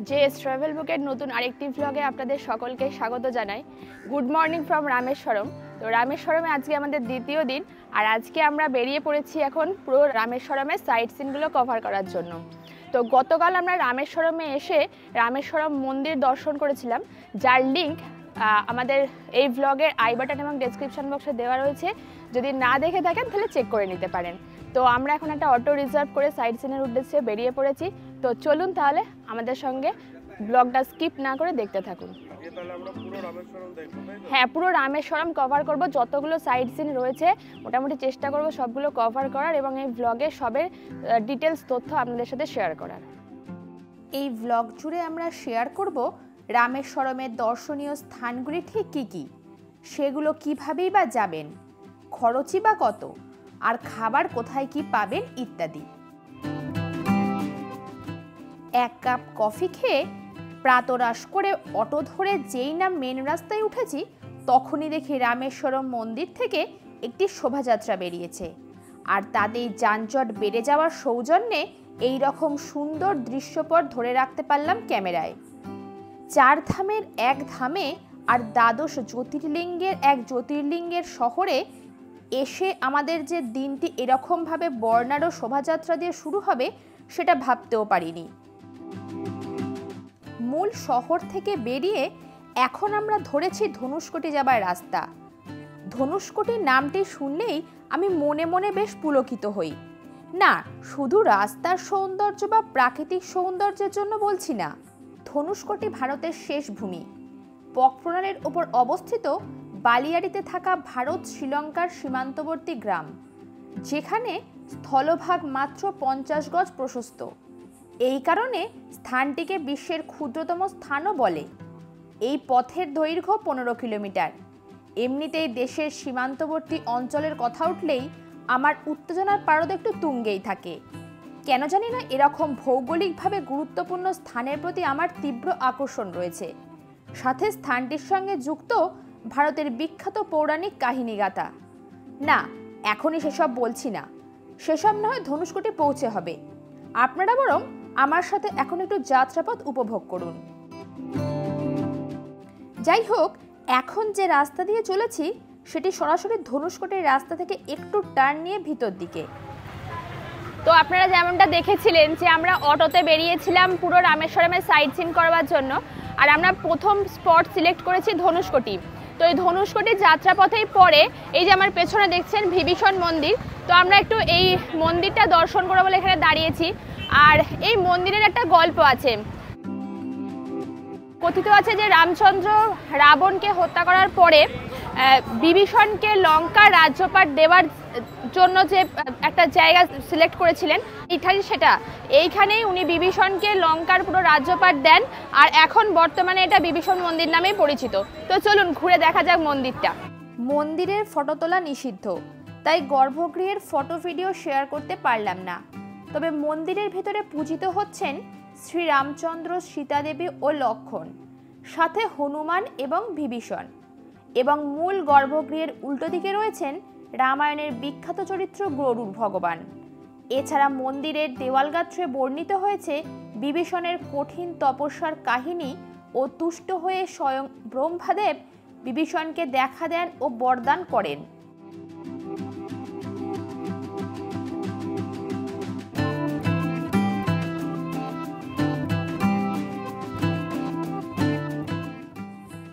JS travel বুকের নতুন আরেকটি ভ্লগে আপনাদের সকলকে স্বাগত জানাই। Good morning from Rameswaram. তো রামেশ্বরমে আজকে আমাদের দ্বিতীয় দিন, আর আজকে আমরা বেরিয়ে পড়েছি এখন পুরো রামেশ্বরমের সাইট সিনগুলো কভার করার জন্য। তো গতকাল আমরা রামেশ্বরমে এসে রামেশ্বরম মন্দির দর্শন করেছিলাম, যার লিঙ্ক আমাদের এই ভ্লগের আই বাটন এবং ডেসক্রিপশন বক্সে দেওয়া রয়েছে। যদি না দেখে থাকেন তাহলে চেক করে নিতে পারেন। তো আমরা এখন একটা অটো রিজার্ভ করে সাইট সিনের উদ্দেশ্যে বেরিয়ে পড়েছি। তো চলুন তাহলে আমাদের সঙ্গে ব্লগটা স্কিপ না করে দেখতে থাকুন। হ্যাঁ, পুরো রামেশ্বরম কভার করব, যতগুলো সাইট সিন রয়েছে মোটামুটি চেষ্টা করব সবগুলো কভার করার এবং এই ভ্লগে সবের ডিটেলস তথ্য আপনাদের সাথে শেয়ার করার। এই ভ্লগ জুড়ে আমরা শেয়ার করব রামেশ্বরমের দর্শনীয় স্থানগুলি ঠিক কী কী, সেগুলো কীভাবেই বা যাবেন, খরচই বা কত, আর খাবার কোথায় কি পাবেন ইত্যাদি। এক কাপ কফি খেয়ে প্রাতরাশ করে অটো ধরে যেই না মেন রাস্তায় উঠেছি, তখনই দেখি রামেশ্বরম মন্দির থেকে একটি শোভাযাত্রা বেরিয়েছে। আর তাতেই যানজট বেড়ে যাওয়ার সৌজন্যে এই রকম সুন্দর দৃশ্যপট ধরে রাখতে পারলাম ক্যামেরায়। 4 ধামের এক ধামে আর দ্বাদশ জ্যোতির্লিঙ্গের এক জ্যোতির্লিঙ্গের শহরে এসে আমাদের যে দিনটি এরকমভাবে বর্ণাঢ্য শোভাযাত্রা দিয়ে শুরু হবে সেটা ভাবতেও পারিনি। মূল শহর থেকে বেরিয়ে এখন আমরা ধরেছি ধনুষ্কোটি যাবার রাস্তা। ধনুষ্কোটি নামটি শুনলেই আমি মনে মনে বেশ পুলকিত হই। না, শুধু রাস্তার সৌন্দর্য বা প্রাকৃতিক সৌন্দর্যের জন্য বলছি না। ধনুষ্কোটি ভারতের শেষ ভূমি, পকপ্রণালীর ওপর অবস্থিত বালিয়াড়িতে থাকা ভারত শ্রীলঙ্কার সীমান্তবর্তী গ্রাম, যেখানে স্থলভাগ মাত্র 50 গজ প্রশস্ত। এই কারণে স্থানটিকে বিশ্বের ক্ষুদ্রতম স্থানও বলে। এই পথের দৈর্ঘ্য 15 কিলোমিটার। এমনিতেই দেশের সীমান্তবর্তী অঞ্চলের কথা উঠলেই আমার উত্তেজনার পারদ একটু তুঙ্গেই থাকে। কেন জানি না, এরকম ভৌগোলিকভাবে গুরুত্বপূর্ণ স্থানের প্রতি আমার তীব্র আকর্ষণ রয়েছে। সাথে স্থানটির সঙ্গে যুক্ত ভারতের বিখ্যাত পৌরাণিক কাহিনীগাথা। না, এখনই সেসব বলছি না, সেসব না হয় ধনুষ্কোটি পৌঁছে হবে। আপনারা বরং আমার সাথে এখন একটু যাত্রাপথ উপভোগ করুন। যাই হোক, এখন যে রাস্তা দিয়ে চলেছি সেটি সরাসরি ধনুষ্কোটির রাস্তা থেকে একটু টার্ন নিয়ে ভিতর দিকে। তো আপনারা যেমনটা দেখেছিলেন যে আমরা অটোতে বেরিয়েছিলাম পুরো রামেশ্বরমের সাইট সিন করবার জন্য, আর আমরা প্রথম স্পট সিলেক্ট করেছি ধনুষ্কোটি। তো এই ধনুষ্কোটির যাত্রাপথেই পরে এই যে আমার পেছনে দেখছেন বিভীষণ মন্দির। তো আমরা একটু এই মন্দিরটা দর্শন করবো বলে এখানে দাঁড়িয়েছি। আর এই মন্দিরের একটা গল্প আছে। কথিত আছে যে রামচন্দ্র রাবণকে হত্যা করার পরে বিভীষণকে লঙ্কা রাজ্যপাট দেওয়ার জন্য যে একটা জায়গা সিলেক্ট করেছিলেন, সেটা এইখানেই উনি বিভীষণকে লঙ্কার পুরো রাজ্যপাট দেন। আর এখন বর্তমানে এটা বিভীষণ মন্দির নামেই পরিচিত। তো চলুন ঘুরে দেখা যাক মন্দিরটা। মন্দিরের ফটো তোলা নিষিদ্ধ, তাই গর্ভগৃহের ফটো ভিডিও শেয়ার করতে পারলাম না। তবে মন্দিরের ভেতরে পূজিত হচ্ছেন শ্রী রামচন্দ্র, সীতা দেবী ও লক্ষ্মণ, সাথে হনুমান এবং বিভীষণ। এবং মূল গর্ভগৃহের উল্টো দিকে রয়েছেন রামায়ণের বিখ্যাত চরিত্র গরুড় ভগবান। এছাড়া মন্দিরের দেওয়ালগাত্রে বর্ণিত হয়েছে বিভীষণের কঠিন তপস্যার কাহিনী ও তুষ্ট হয়ে স্বয়ং ব্রহ্মাদেব বিভীষণকে দেখা দেন ও বরদান করেন।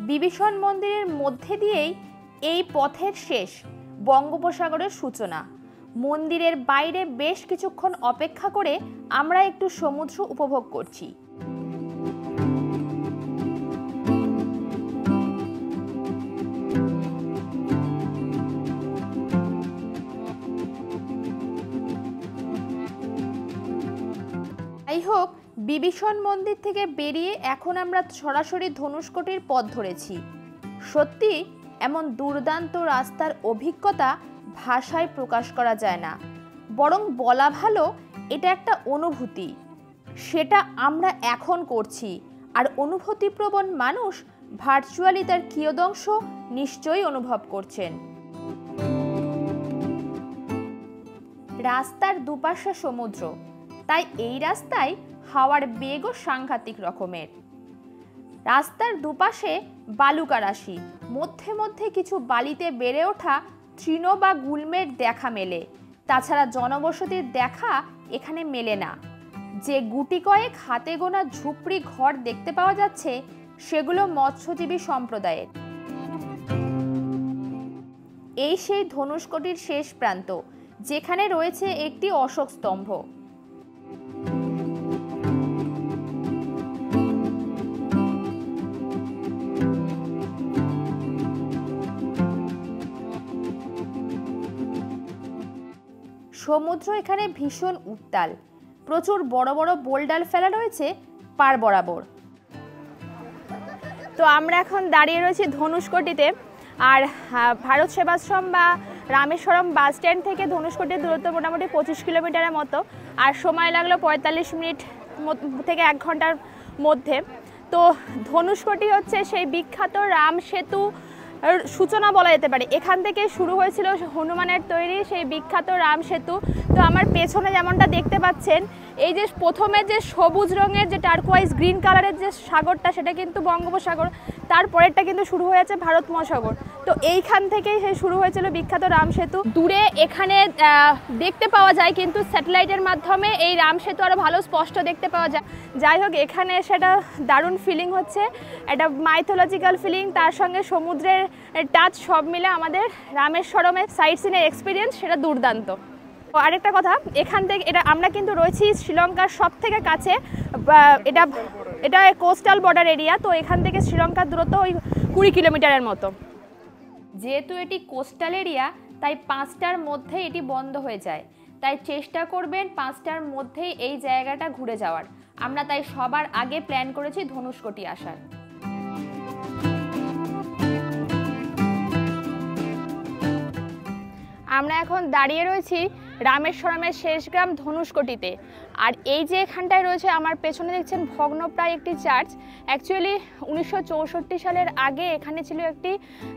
বিভীষণ মন্দিরের মধ্যে দিয়েই এই পথের শেষ, বঙ্গোপসাগরের সূচনা। মন্দিরের বাইরে বেশ কিছুক্ষণ অপেক্ষা করে আমরা একটু সমুদ্র উপভোগ করছি। যাই হোক, বিভীষণ মন্দির থেকে বেরিয়ে এখন আমরা সরাসরি ধনুষ্কোটির পথ ধরেছি। সত্যি এমন দুর্দান্ত রাস্তার অভিজ্ঞতা ভাষায় প্রকাশ করা যায় না, বরং বলা ভালো এটা একটা অনুভূতি। সেটা আমরা এখন করছি, আর অনুভূতিপ্রবণ মানুষ ভার্চুয়ালি তার কিয়দংশ নিশ্চয়ই অনুভব করছেন। রাস্তার দুপাশে সমুদ্র, তাই এই রাস্তায় হাওয়ার বেগও সাংঘাতিক রকমের। রাস্তার দুপাশে বালুকা রাশি, মধ্যে মধ্যে কিছু বালিতে বেড়ে ওঠা তৃণ বা গুল্মের দেখা মেলে। তাছাড়া জনবসতির দেখা এখানে মেলে না। যে গুটি কয়েক হাতে গোনা ঝুপড়ি ঘর দেখতে পাওয়া যাচ্ছে সেগুলো মৎস্যজীবী সম্প্রদায়ের। এই সেই ধনুষ্কটির শেষ প্রান্ত, যেখানে রয়েছে একটি অশোক স্তম্ভ। সমুদ্র এখানে ভীষণ উত্তাল, প্রচুর বড় বড় বোল্ডার ফেলা রয়েছে পার বরাবর। তো আমরা এখন দাঁড়িয়ে রয়েছি ধনুষ্কটিতে। আর ভারত সেবাশ্রম বা রামেশ্বরম বাস স্ট্যান্ড থেকে ধনুষ্কটির দূরত্ব মোটামুটি 25 কিলোমিটারের মতো, আর সময় লাগলো 45 মিনিট থেকে 1 ঘন্টার মধ্যে। তো ধনুষ্কটি হচ্ছে সেই বিখ্যাত রাম সেতু সূচনা বলা যেতে পারে। এখান থেকে শুরু হয়েছিল হনুমানের তৈরি সেই বিখ্যাত রাম সেতু। তো আমার পেছনে যেমনটা দেখতে পাচ্ছেন, এই যে প্রথমে যে সবুজ রঙের যে টার্কোয়াইজ গ্রিন কালারের যে সাগরটা, সেটা কিন্তু বঙ্গোপসাগর। তারপরেরটা কিন্তু শুরু হয়েছে ভারত মহাসাগর। তো এইখান থেকেই শুরু হয়েছিল বিখ্যাত রাম সেতু। দূরে এখানে দেখতে পাওয়া যায়, কিন্তু স্যাটেলাইটের মাধ্যমে এই রাম সেতু আরও ভালো স্পষ্ট দেখতে পাওয়া যায়। যাই হোক, এখানে সেটা দারুণ ফিলিং হচ্ছে, একটা মাইথোলজিক্যাল ফিলিং, তার সঙ্গে সমুদ্রের টাচ, সব মিলে আমাদের রামেশ্বরমের সাইট সিনের এক্সপিরিয়েন্স সেটা দুর্দান্ত। আরেকটা কথা, এখান থেকে আমরা কিন্তু রয়েছি শ্রীলঙ্কার সব থেকে কাছে। এটা কোস্টাল বর্ডার এরিয়া। তো এখান থেকে শ্রীলঙ্কার দূরত্ব ওই 20 কিলোমিটারের মতো। যেহেতু এটি কোস্টাল এরিয়া, তাই 5টার মধ্যে এটি বন্ধ হয়ে যায়। তাই চেষ্টা করবেন 5টার মধ্যেই এই জায়গাটা ঘুরে যাওয়ার। আমরা তাই সবার আগে প্ল্যান করেছি ধনুষ্কটি আসার। আমরা এখন দাঁড়িয়ে রয়েছি রামেশ্বরমের শেষ গ্রাম ধনুষ্কটিতে। আর এই যে এখানটায় রয়েছে আমার পেছনে দেখছেন ভগ্নপ্রায় একটি চার্চ। অ্যাকচুয়ালি 1964 সালের আগে এখানে ছিল একটি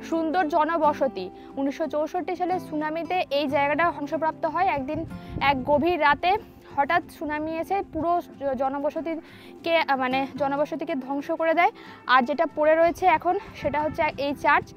সুন্দর জনবসতি। 1964 সালে সুনামিতে এই জায়গাটা ধ্বংসপ্রাপ্ত হয়। একদিন এক গভীর রাতে হঠাৎ সুনামি এসে পুরো জনবসতিকে ধ্বংস করে দেয়। আর যেটা পড়ে রয়েছে এখন সেটা হচ্ছে এই চার্চ।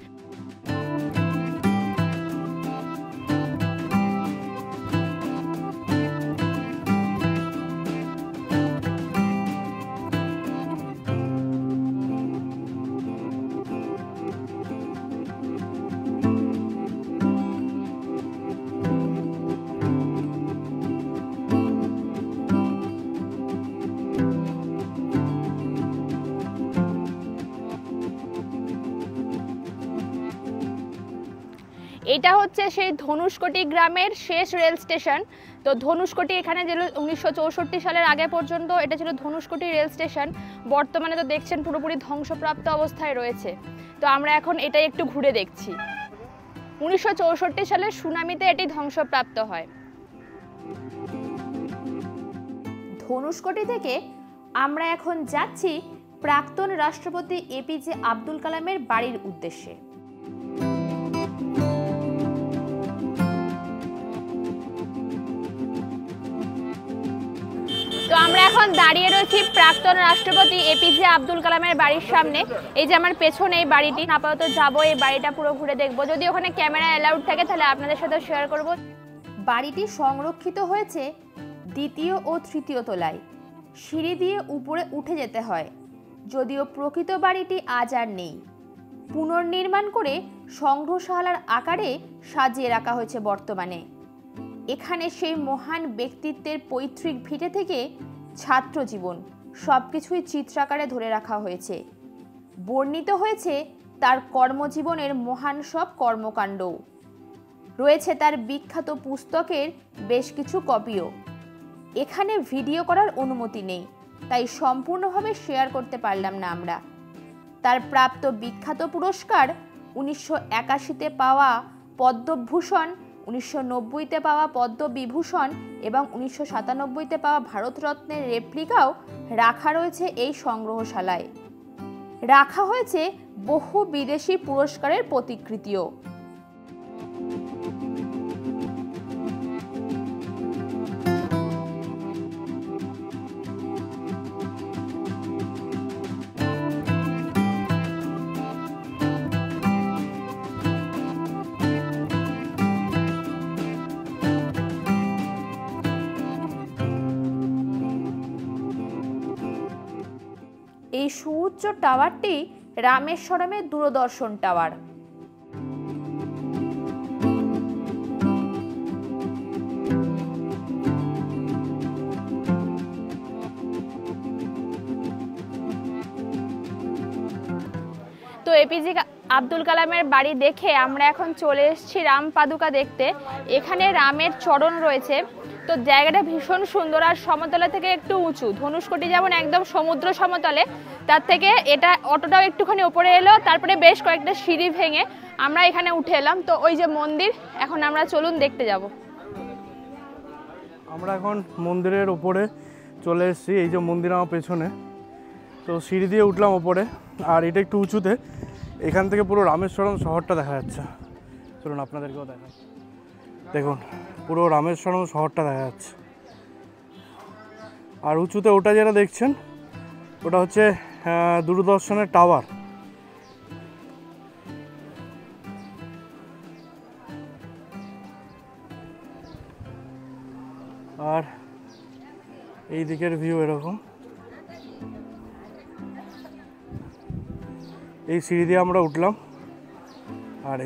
এটা হচ্ছে সেই ধনুষ্কটি গ্রামের শেষ রেল স্টেশন। তো ধনুষ্কটি এখানে যে 1964 সালের আগে পর্যন্ত এটা ছিল ধনুষ্কটি রেল স্টেশন। বর্তমানে তো দেখছেন পুরোপুরি ধ্বংসপ্রাপ্ত অবস্থায় রয়েছে। তো আমরা এখন এটাই একটু ঘুরে দেখছি। 1964 সালের সুনামিতে এটি ধ্বংসপ্রাপ্ত হয়। ধনুষ্কটি থেকে আমরা এখন যাচ্ছি প্রাক্তন রাষ্ট্রপতি এপিজে আব্দুল কালামের বাড়ির উদ্দেশ্যে। তো আমরা এখন দাঁড়িয়ে রয়েছি প্রাক্তন রাষ্ট্রপতি এপিজে আব্দুল কালামের বাড়ির সামনে। এই যে আমার পেছনে এই বাড়িটি, আপাতত যাবো এই বাড়িটা পুরো ঘুরে দেখবো। যদি ওখানে ক্যামেরা অ্যালাউড থাকে তাহলে আপনাদের সাথে শেয়ার করব। বাড়িটি সংরক্ষিত হয়েছে 2য় ও 3য় তলায়। সিঁড়ি দিয়ে উপরে উঠে যেতে হয়। যদিও প্রকৃত বাড়িটি আজ আর নেই, পুনর্নির্মাণ করে সংগ্রহশালার আকারে সাজিয়ে রাখা হয়েছে বর্তমানে। এখানে সেই মহান ব্যক্তিত্বের পৈতৃক ভিটে থেকে ছাত্র জীবন সবকিছুই চিত্রাকারে ধরে রাখা হয়েছে। বর্ণিত হয়েছে তার কর্মজীবনের মহান সব কর্মকাণ্ডও। রয়েছে তার বিখ্যাত পুস্তকের বেশ কিছু কপিও। এখানে ভিডিও করার অনুমতি নেই, তাই সম্পূর্ণভাবে শেয়ার করতে পারলাম না আমরা। তার প্রাপ্ত বিখ্যাত পুরস্কার 1981-তে পাওয়া পদ্মভূষণ, 1990-তে পাওয়া পদ্মবিভূষণ এবং 1997-তে পাওয়া ভারতরত্নের রেপ্লিকাও রাখা রয়েছে এই সংগ্রহশালায়। রাখা হয়েছে বহু বিদেশি পুরস্কারের প্রতিকৃতিও। এই সুউচ্চ টাওয়ারটি রামেশ্বরমের দূরদর্শন টাওয়ার। তো এপিজে আব্দুল কালামের বাড়ি দেখে আমরা এখন চলে এসেছি রাম পাদুকা দেখতে। এখানে রামের চরণ রয়েছে। তো জায়গাটা ভীষণ সুন্দর আর সমতলে থেকে একটু উঁচু। ধনুষকোটি যেমন একদম সমুদ্র সমতলে, তার থেকে এটা অটোটাও একটুখানি উপরে এলো, তারপরে বেশ কয়েকটা সিঁড়ি ভেঙে আমরা এখানে উঠে এলাম। তো ওই যে মন্দির, এখন আমরা চলুন দেখতে যাব। আমরা এখন মন্দিরের ওপরে চলে এসেছি। এই যে মন্দির আমার পেছনে, তো সিঁড়ি দিয়ে উঠলাম ওপরে, আর এটা একটু উঁচুতে। এখান থেকে পুরো রামেশ্বরম শহরটা দেখা যাচ্ছে। চলুন আপনাদেরকেও দেখাই। দেখুন পুরো রামেশ্বরম শহরটা দেখা যাচ্ছে। আর উঁচুতে ওটা যেটা দেখছেন ওটা হচ্ছে দূরদর্শনের টাওয়ার। আর এই দিকের ভিউ এরকম। এই সিঁড়ি দিয়ে আমরা উঠলাম, আর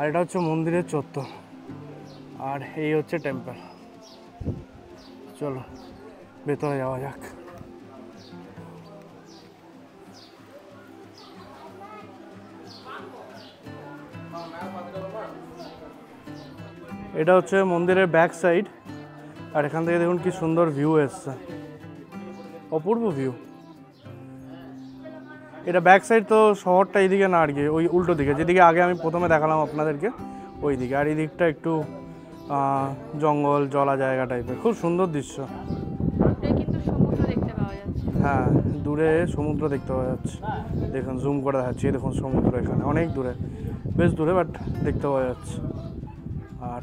এটা হচ্ছে মন্দিরের চত্বর, আর এই হচ্ছে টেম্পল। চলো ভেতরে যাওয়া যাক। এটা হচ্ছে মন্দিরের ব্যাক সাইড, আর এখান থেকে দেখুন কি সুন্দর ভিউ এসছে, অপূর্ব ভিউ। এটা ব্যাক সাইড, তো শহরটা এইদিকে না আর কি, ওই উল্টো দিকে, যেদিকে আগে আমি প্রথমে দেখালাম আপনাদেরকে ওই দিকে। আর এই দিকটা একটু জঙ্গল জলা জায়গা টাইপের, খুব সুন্দর দৃশ্য। কিন্তু সমুদ্র দেখতে পাওয়া যাচ্ছে। হ্যাঁ, দূরে সমুদ্র দেখতে পাওয়া যাচ্ছে। দেখুন জুম করে দেখাচ্ছি, দেখুন সমুদ্র এখানে অনেক দূরে, বেশ দূরে, বাট দেখতে পাওয়া যাচ্ছে। আর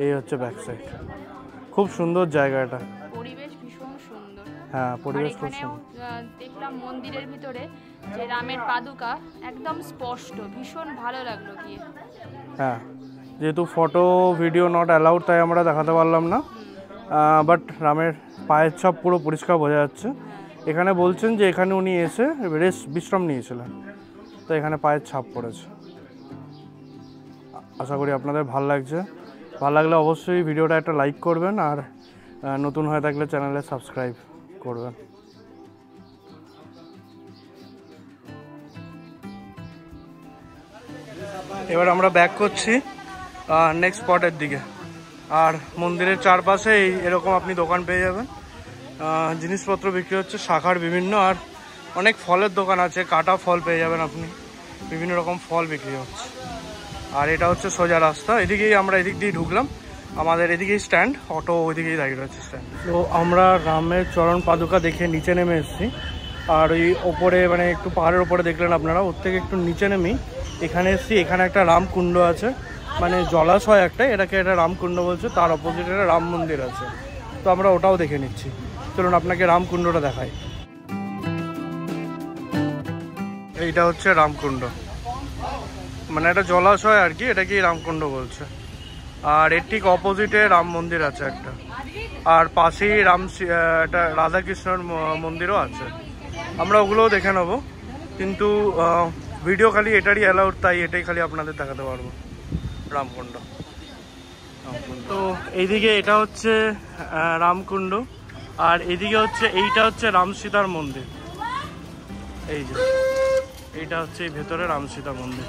এই হচ্ছে ব্যাক সাইড, খুব সুন্দর জায়গা এটা। পরিবেশ ভীষণ সুন্দর। হ্যাঁ, পরিবেশ খুব এখানেও সুন্দর। দেখলাম মন্দিরের ভিতরে যে রামের পাদুকা একদম স্পষ্ট, ভীষণ ভালো লাগলো গিয়ে। হ্যাঁ, যেহেতু ফটো ভিডিও নট অ্যালাউড, তাই আমরা দেখাতে পারলাম না, বাট রামের পায়ের ছাপ পুরো পরিষ্কার বোঝা যাচ্ছে। এখানে বলছেন যে এখানে উনি এসে বিশ্রাম নিয়েছিলেন, তো এখানে পায়ের ছাপ পড়েছে। আশা করি আপনাদের ভালো লাগছে। ভালো লাগলে অবশ্যই ভিডিওটা একটা লাইক করবেন, আর নতুন হয়ে থাকলে চ্যানেলে সাবস্ক্রাইব করবেন। এবার আমরা ব্যাক করছি নেক্সট স্পটের দিকে। আর মন্দিরের চারপাশে এরকম আপনি দোকান পেয়ে যাবেন, জিনিসপত্র বিক্রি হচ্ছে শাখার বিভিন্ন, আর অনেক ফলের দোকান আছে, কাটা ফল পেয়ে যাবেন আপনি, বিভিন্ন রকম ফল বিক্রি হচ্ছে। আর এটা হচ্ছে সোজা রাস্তা, এদিকেই আমরা এদিক দিয়ে ঢুকলাম, আমাদের এদিকেই স্ট্যান্ড, অটো ওইদিকেই দাঁড়িয়ে রয়েছে স্ট্যান্ড। তো আমরা রামের চরণ পাদুকা দেখে নিচে নেমে এসেছি। আর ওই ওপরে মানে একটু পাহাড়ের ওপরে দেখলেন আপনারা, ওর থেকে একটু নিচে নেমেই এখানে এসেছি। এখানে একটা রামকুণ্ড আছে, মানে জলাশয় একটা, এটাকে একটা রামকুণ্ড বলছে, তার অপোজিটে একটা রাম মন্দির আছে। তো আমরা ওটাও দেখে নিচ্ছি। চলুন আপনাকে রামকুণ্ডটা দেখাই। এইটা হচ্ছে রামকুণ্ড, মানে একটা জলাশয় আর কি, এটাকে রামকুণ্ড বলছে। আর এর ঠিক অপোজিটে রাম মন্দির আছে একটা, আর পাশেই একটা রাধাকৃষ্ণর মন্দিরও আছে। আমরা ওগুলোও দেখে নেবো, কিন্তু ভিডিও খালি এটারই অ্যালাউড, তাই এটাই খালি আপনাদের দেখাতে পারবো, রামকুণ্ড। তো এইদিকে এটা হচ্ছে রামকুণ্ড, আর এইদিকে হচ্ছে এইটা হচ্ছে রাম সীতার মন্দির। এই যে এইটা হচ্ছে এই ভেতরে রাম সীতা মন্দির।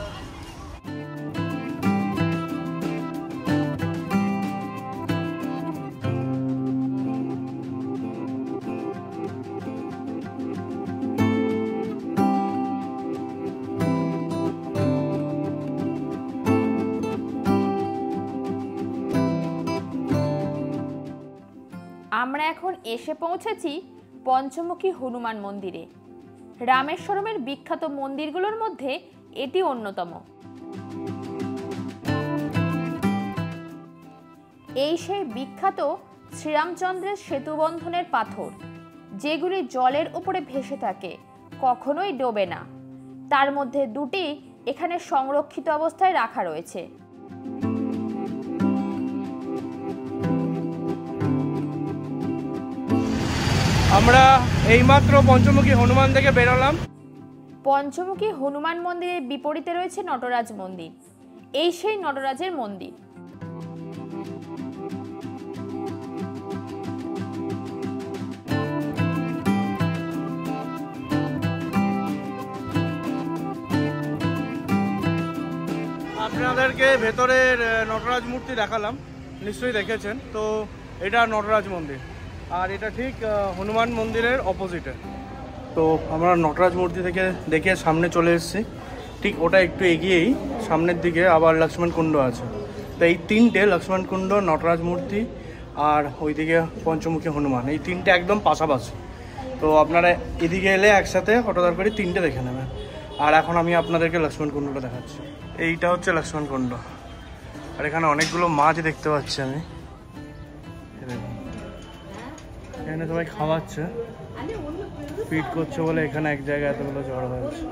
আমরা এখন এসে পৌঁছেছি পঞ্চমুখী হনুমান মন্দিরে। রামেশ্বরমের বিখ্যাত মন্দিরগুলোর মধ্যে এটি অন্যতম। এই সেই বিখ্যাত শ্রীরামচন্দ্রের সেতুবন্ধনের পাথর, যেগুলি জলের উপরে ভেসে থাকে, কখনোই ডোবে না। তার মধ্যে দুটি এখানে সংরক্ষিত অবস্থায় রাখা রয়েছে। আমরা এইমাত্র পঞ্চমুখী হনুমান থেকে বেরোলাম। পঞ্চমুখী হনুমান মন্দিরের বিপরীতে রয়েছে নটরাজ মন্দির। এই সেই নটরাজের মন্দির। আপনাদেরকে ভেতরের নটরাজ মূর্তি দেখালাম, নিশ্চয়ই দেখেছেন। তো এটা নটরাজ মন্দির, আর এটা ঠিক হনুমান মন্দিরের অপোজিটে। তো আমরা নটরাজ মূর্তি থেকে দেখে সামনে চলে এসেছি। ঠিক ওটা একটু এগিয়েই সামনের দিকে আবার লক্ষ্মণ কুণ্ড আছে। তো এই তিনটে লক্ষ্মণ কুণ্ড, নটরাজ মূর্তি আর ওইদিকে পঞ্চমুখী হনুমান, এই তিনটে একদম পাশাপাশি। তো আপনারা এদিকে এলে একসাথে হঠাৎ করে তিনটে দেখে নেবেন। আর এখন আমি আপনাদেরকে লক্ষ্মণ কুণ্ডটা দেখাচ্ছি। এইটা হচ্ছে লক্ষ্মণ কুণ্ড, আর এখানে অনেকগুলো মাছ দেখতে পাচ্ছি আমি। এখানে সবাই খাওয়াচ্ছে, ফিট করছে বলে এখানে এক জায়গায় এতগুলো জড়ো হয়েছে।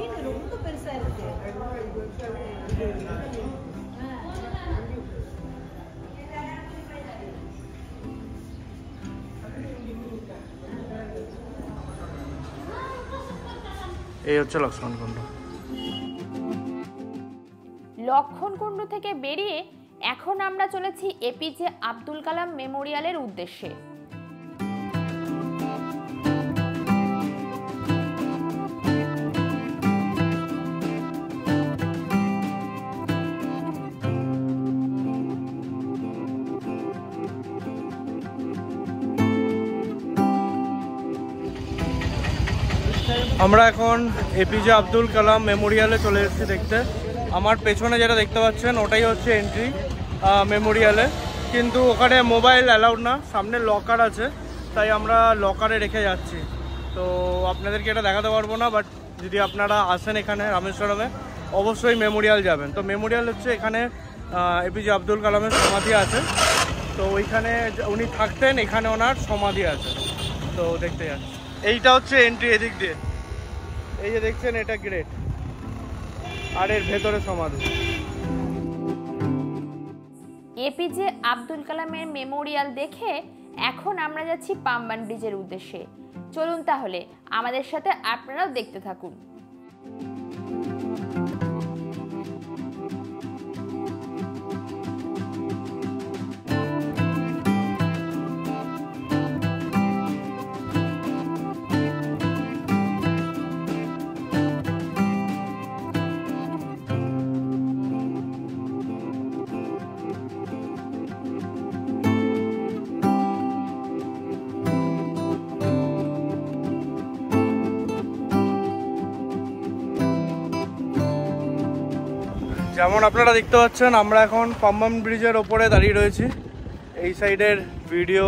এই হচ্ছে লক্ষ্মণ কুণ্ড। লক্ষ্মণকুণ্ড থেকে বেরিয়ে এখন আমরা চলেছি এপিজে আব্দুল কালাম মেমোরিয়ালের উদ্দেশ্যে। আমরা এখন এপিজে আব্দুল কালাম মেমোরিয়ালে চলে এসেছি দেখতে। আমার পেছনে যেটা দেখতে পাচ্ছেন ওটাই হচ্ছে এন্ট্রি মেমোরিয়ালে, কিন্তু ওখানে মোবাইল অ্যালাউড না, সামনে লকার আছে, তাই আমরা লকারে রেখে যাচ্ছি। তো আপনাদেরকে এটা দেখাতে পারবো না, বাট যদি আপনারা আসেন এখানে রামেশ্বরমে অবশ্যই মেমোরিয়াল যাবেন। তো মেমোরিয়াল হচ্ছে এখানে এপিজে আব্দুল কালামের সমাধি আছে, তো ওইখানে উনি থাকতেন, এখানে ওনার সমাধি আছে। তো দেখতে যাচ্ছি। এইটা হচ্ছে এন্ট্রি এদিক দিয়ে, এই যে দেখছেন এটা গ্রেট, আর এর ভেতরে সমাধি। এপিজে আব্দুল কালামের মেমোরিয়াল দেখে এখন আমরা যাচ্ছি পাম্বান ব্রিজের উদ্দেশ্যে। চলুন তাহলে আমাদের সাথে আপনারাও দেখতে থাকুন। যেমন আপনারা দেখতে পাচ্ছেন আমরা এখন পাম্বান ব্রিজের ওপরে দাঁড়িয়ে রয়েছি। এই সাইডের ভিডিও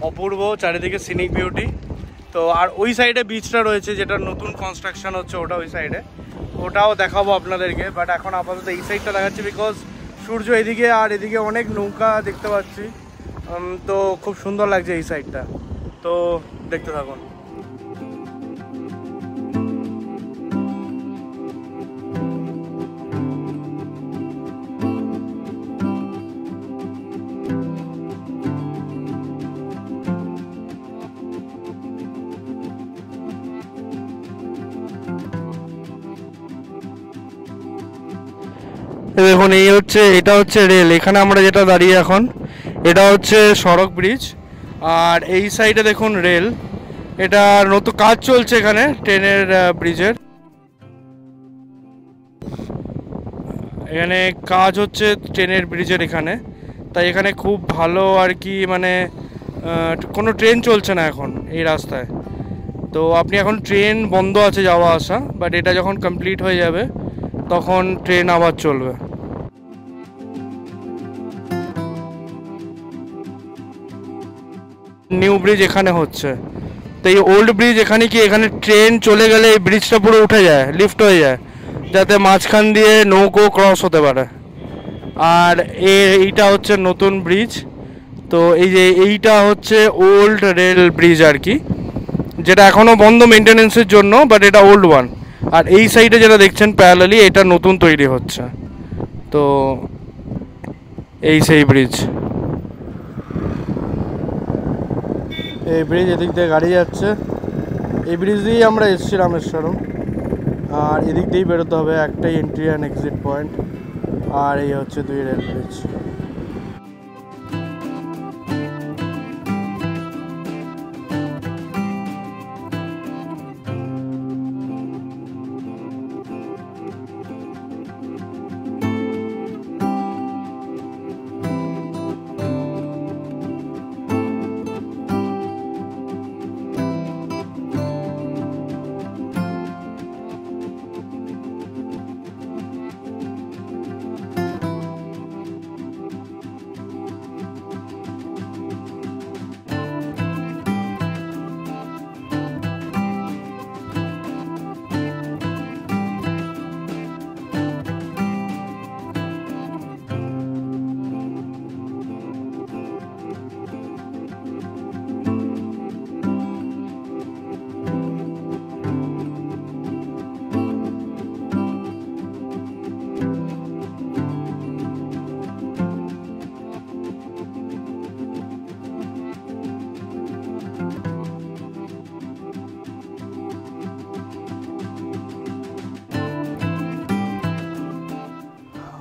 অপূর্ব, চারিদিকে সিনিক বিউটি। তো আর ওই সাইডে বিচটা রয়েছে, যেটা নতুন কনস্ট্রাকশন হচ্ছে, ওটা ওই সাইডে, ওটাও দেখাবো আপনাদেরকে। বাট এখন আপাতত এই সাইডটা দেখাচ্ছি, বিকজ সূর্য এদিকে আর এদিকে অনেক নৌকা দেখতে পাচ্ছি। তো খুব সুন্দর লাগছে এই সাইডটা, তো দেখতে থাকুন। দেখুন এই হচ্ছে, এটা হচ্ছে রেল, এখানে আমরা যেটা দাঁড়িয়ে এখন, এটা হচ্ছে সড়ক ব্রিজ। আর এই সাইডে দেখুন রেল, এটা নতুন কাজ চলছে এখানে ট্রেনের ব্রিজের। এখানে কাজ হচ্ছে ট্রেনের ব্রিজের এখানে, তাই এখানে খুব ভালো আর কি, মানে কোনো ট্রেন চলছে না এখন এই রাস্তায়। তো আপনি এখন ট্রেন বন্ধ আছে যাওয়া আসা, বাট এটা যখন কমপ্লিট হয়ে যাবে তখন ট্রেন আবার চলবে। নিউ ব্রিজ এখানে হচ্ছে, তো এই ওল্ড ব্রিজ এখানে কি, এখানে ট্রেন চলে গেলে এই ব্রিজটা পুরো উঠে যায়, লিফট হয়ে যায়, যাতে মাঝখান দিয়ে নৌকো ক্রস হতে পারে। আর এইটা হচ্ছে নতুন ব্রিজ। তো এই যে এইটা হচ্ছে ওল্ড রেল ব্রিজ আর কি, যেটা এখনও বন্ধ মেনটেনেন্সের জন্য, বাট এটা ওল্ড ওয়ান। আর এই সাইডে যেটা দেখছেন প্যারালালি, এটা নতুন তৈরি হচ্ছে। তো এই সেই ব্রিজ। এই ব্রিজ, এদিক দিয়ে গাড়ি যাচ্ছে। এই ব্রিজ দিয়েই আমরা এসেছি রামেশ্বরম। আর এদিক দিয়েই বেরোতে হবে, একটাই এন্ট্রি অ্যান্ড এক্সিট পয়েন্ট। আর এই হচ্ছে 2 rail bridge.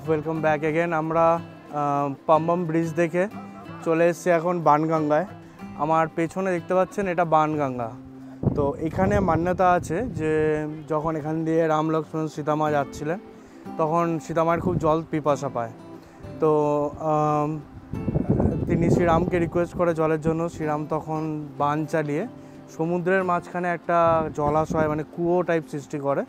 Welcome back again. আমরা পাম্বাম ব্রিজ দেখে চলে এসেছি এখন বানগঙ্গায়। আমার পেছনে দেখতে পাচ্ছেন, এটা বানগঙ্গা। তো এখানে মান্যতা আছে যে যখন এখান দিয়ে রাম লক্ষ্মণ সীতামা যাচ্ছিলেন, তখন সীতামার খুব জল পিপাসা পায়। তো তিনি শ্রীরামকে রিকোয়েস্ট করে জলের জন্য। শ্রীরাম তখন বান চালিয়ে সমুদ্রের মাঝখানে একটা জলাশয়, মানে কুয়ো টাইপ সৃষ্টি করে,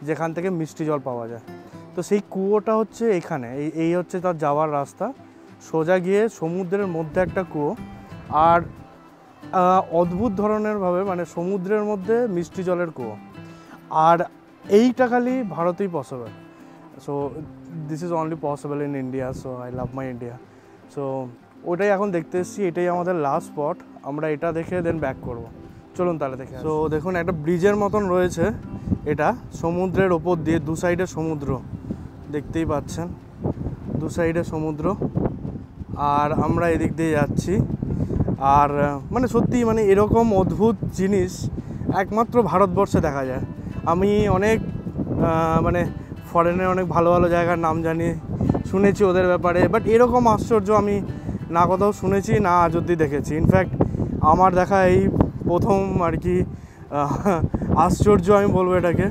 যেখান থেকে মিষ্টি জল পাওয়া যায়। তো সেই কুয়োটা হচ্ছে এখানে, এই হচ্ছে তার যাওয়ার রাস্তা। সোজা গিয়ে সমুদ্রের মধ্যে একটা কুয়ো। আর অদ্ভুত ধরনেরভাবে, মানে সমুদ্রের মধ্যে মিষ্টি জলের কুয়ো। আর এইটা খালি ভারতেই possible. So this is only possible in India. So I love my India. So ওটাই এখন দেখতে এসেছি। এটাই আমাদের লাস্ট স্পট। আমরা এটা দেখে দেন ব্যাক করব। চলুন তাহলে দেখে। সো দেখুন, একটা ব্রিজের মতন রয়েছে এটা, সমুদ্রের ওপর দিয়ে। দু সাইডে সমুদ্র দেখতেই পাচ্ছেন, দু সাইডে সমুদ্র। আর আমরা এদিক দিয়ে যাচ্ছি। আর মানে সত্যি, মানে এরকম অদ্ভুত জিনিস একমাত্র ভারতবর্ষে দেখা যায়। আমি অনেক মানে ফরেনের অনেক ভালো ভালো জায়গার নাম জানি, শুনেছি ওদের ব্যাপারে, বাট এরকম আশ্চর্য আমি না কোথাও শুনেছি, না আজ অবধি দেখেছি। ইনফ্যাক্ট আমার দেখা এই প্রথম আর কি আশ্চর্য আমি বলবো এটাকে,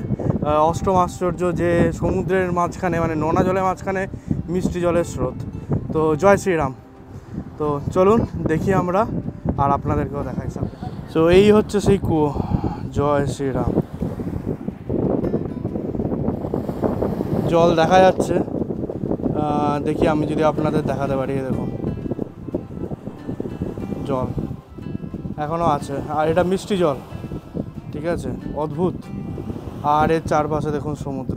অষ্টম আশ্চর্য, যে সমুদ্রের মাঝখানে, মানে নোনা জলের মাঝখানে মিষ্টি জলের স্রোত। তো জয় শ্রীরাম। তো চলুন দেখি আমরা, আর আপনাদেরকেও দেখাই সব। সো এই হচ্ছে সেই কুয়ো। জয় শ্রীরাম। জল দেখা যাচ্ছে, দেখি আমি যদি আপনাদের দেখাতে পারি। দেখুন জল এখনও আছে, আর এটা মিষ্টি জল, ঠিক আছে, অদ্ভুত। আর এর চারপাশে দেখুন সমুদ্র।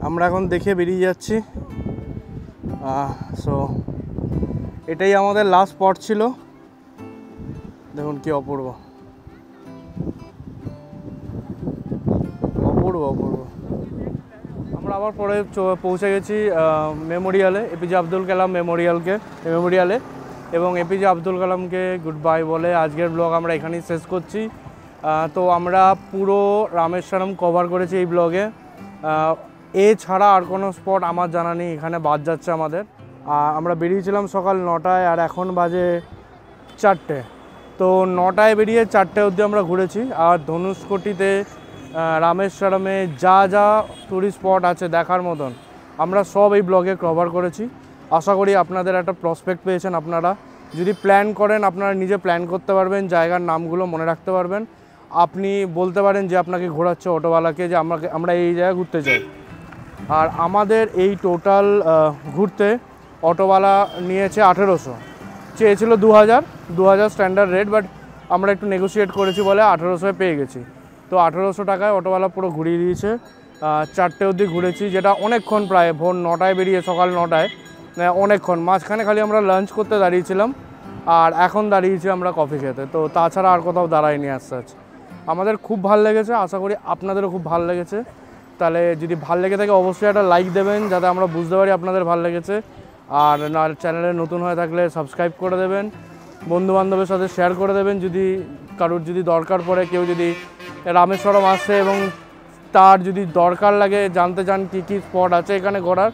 আমরা এখন দেখে বেরিয়ে যাচ্ছি। সো এটাই আমাদের লাস্ট স্পট ছিল। দেখুন কি অপূর্ব, অপূর্ব অপূর্ব। আমরা আবার পরে পৌঁছে গেছি মেমোরিয়ালে, এপিজে আব্দুল কালাম মেমোরিয়ালে। এবং এপিজে আব্দুল কালামকে গুড বাই বলে আজকের ব্লগ আমরা এখানেই শেষ করছি। তো আমরা পুরো রামেশ্বরম কভার করেছি এই ব্লগে। এছাড়া আর কোনো স্পট আমার জানা নেই এখানে বাদ যাচ্ছে আমাদের। আমরা বেরিয়েছিলাম সকাল 9টায়, আর এখন বাজে 4টে। তো 9টায় বেরিয়ে 4টে অবধি আমরা ঘুরেছি। আর ধনুষকোটিতে, রামেশ্বরমে যা যা টুরিস্ট স্পট আছে দেখার মতন, আমরা সব এই ব্লগে কভার করেছি। আশা করি আপনাদের একটা প্রসপেক্ট পেয়েছেন। আপনারা যদি প্ল্যান করেন, আপনারা নিজে প্ল্যান করতে পারবেন, জায়গার নামগুলো মনে রাখতে পারবেন। আপনি বলতে পারেন যে আপনাকে ঘোরাচ্ছে অটোওয়ালাকে যে আমরা এই জায়গায় ঘুরতে চাই। আর আমাদের এই টোটাল ঘুরতে অটোওয়ালা নিয়েছে 1800, চেয়েছিল 2000 স্ট্যান্ডার্ড রেট, বাট আমরা একটু নেগোসিয়েট করেছি বলে 1800 পেয়ে গেছি। তো 1800 টাকায় অটোওয়ালা পুরো ঘুরিয়ে দিয়েছে। 4টে অবধি ঘুরেছি, যেটা অনেকক্ষণ, প্রায় ভোর 9টায় বেরিয়ে সকাল 9টায়, অনেকক্ষণ। মাঝখানে খালি আমরা লাঞ্চ করতে দাঁড়িয়েছিলাম, আর এখন দাঁড়িয়েছি আমরা কফি খেতে। তো তাছাড়া আর কোথাও দাঁড়াইনি as such। আমাদের খুব ভালো লেগেছে, আশা করি আপনাদেরও খুব ভালো লেগেছে। তাহলে যদি ভালো লেগে থাকে অবশ্যই একটা লাইক দেবেন, যাতে আমরা বুঝতে পারি আপনাদের ভালো লেগেছে। আর চ্যানেলে নতুন হয়ে থাকলে সাবস্ক্রাইব করে দেবেন, বন্ধুবান্ধবের সাথে শেয়ার করে দেবেন। যদি কারোর যদি দরকার পড়ে, কেউ যদি রামেশ্বরম আসছে এবং তার যদি দরকার লাগে, জানতে চান কী কী স্পট আছে এখানে ঘোরার,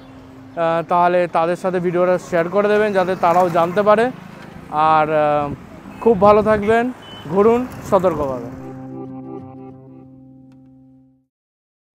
তাহলে তাদের সাথে ভিডিওটা শেয়ার করে দেবেন, যাতে তারাও জানতে পারে। আর খুব ভালো থাকবেন, ঘুরুন সতর্কভাবে।